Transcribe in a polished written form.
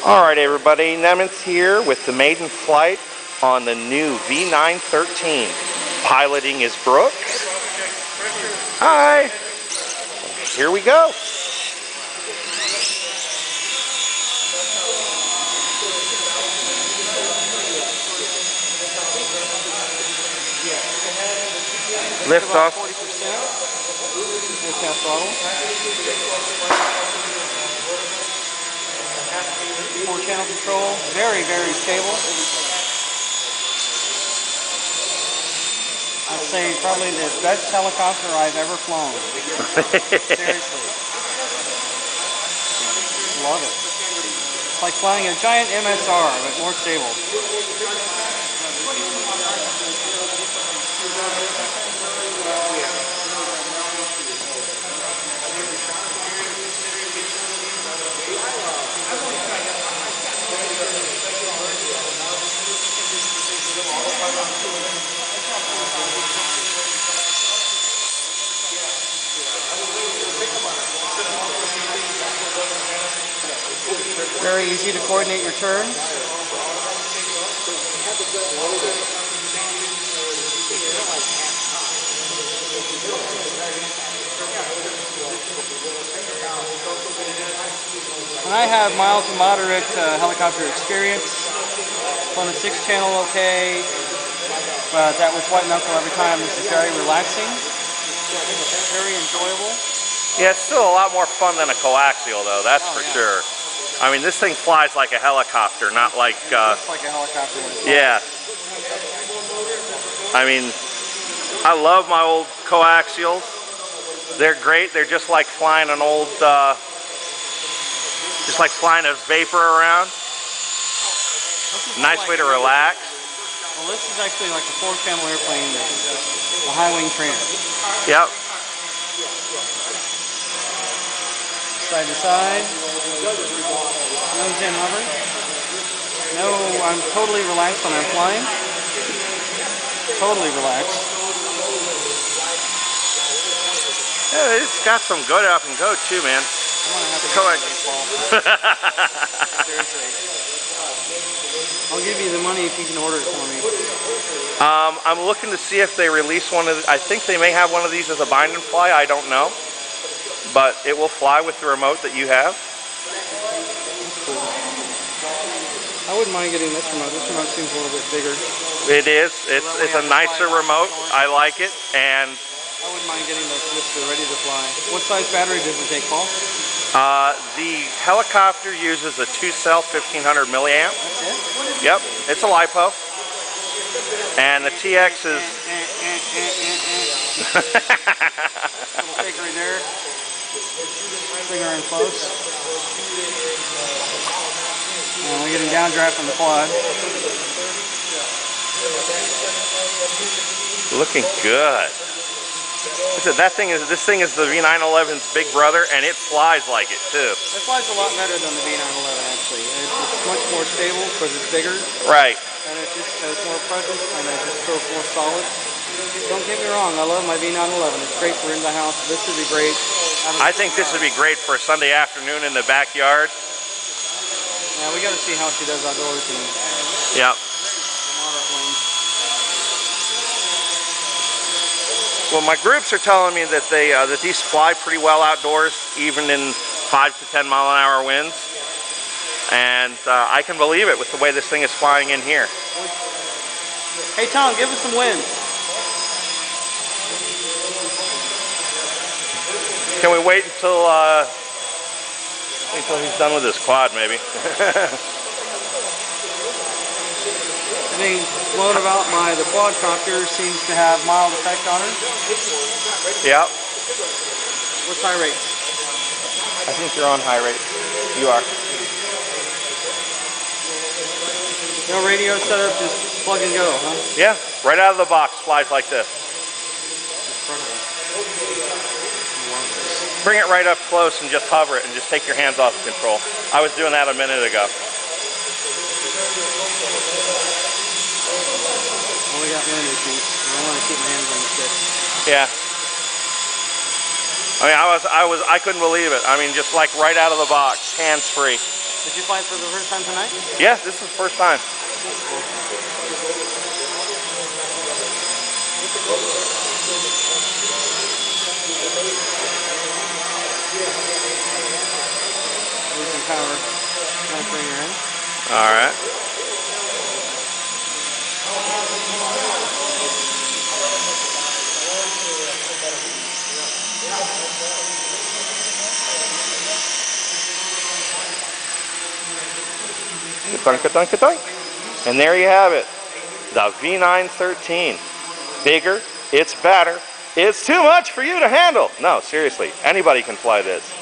Alright everybody, Nemitz here with the maiden flight on the new V913. Piloting is Brooks. Hi! Here we go. Lift off. 40%. There's half throttle. 4-channel control, very, very stable. I'd say probably the best helicopter I've ever flown. Seriously. Love it. It's like flying a giant MSR, but more stable. Very easy to coordinate your turns. And I have mild to moderate helicopter experience. On a 6-channel okay, but that was white knuckle every time. This is very relaxing, very enjoyable. Yeah, it's still a lot more fun than a coaxial though, that's for sure. I mean, this thing flies like a helicopter, not like... It's like a helicopter. Yeah. I mean, I love my old coaxials. They're great. They're just like flying an old... just like flying a vapor around. Nice way to relax. Well, this is actually like a 4-channel airplane, a high wing trainer. Yep. Side to side. Nose in hover. No, I'm totally relaxed when I'm flying. Totally relaxed. Yeah, it's got some good up and go too, man. I'm gonna have to go ahead. Seriously. I'll give you the money if you can order it for me. I'm looking to see if they release one of I think they may have one of these as a bind and fly, I don't know. But it will fly with the remote that you have. Cool. I wouldn't mind getting this remote. This remote seems a little bit bigger. It is. It's a nicer remote. I like it. And I wouldn't mind getting this ready to fly. What size battery does it take, Paul? The helicopter uses a 2-cell 1500 milliamp. That's it? What is Yep, it's a LiPo. And the TX is... Little figure right there. Finger in close. And we're getting downdraft on the quad. Looking good. This thing is the V911's big brother, and it flies like it too. It flies a lot better than the V911 actually. It's much more stable because it's bigger. Right. And it just has more presence, and it just feels more solid. Don't get me wrong, I love my V911. It's great for in the house. This would be great. I think this would be great for a Sunday afternoon in the backyard. Yeah, we got to see how she does outdoors. And yep. Well, my groups are telling me that that these fly pretty well outdoors, even in 5 to 10 mile an hour winds. And I can believe it with the way this thing is flying in here. Hey Tom, give us some wind. Can we wait until he's done with his quad, maybe? Being blown about by the quadcopter seems to have mild effect on her. Yep. What's high rates? I think you're on high rate. You are. No radio setup, just plug and go, huh? Yeah, right out of the box, flies like this. Incredible. Bring it right up close and just hover it and just take your hands off the control. I was doing that a minute ago. Only got wind issues. I want to keep my hands on the stick. Yeah. I mean, I couldn't believe it. I mean, just like right out of the box, hands free. Did you fly it for the first time tonight? Yeah, this is the first time. We can kind of bring her in. All right. Ka-dunk, ka-dunk, ka-dunk. And there you have it. The V913. Bigger, it's better, it's too much for you to handle. No, seriously, anybody can fly this.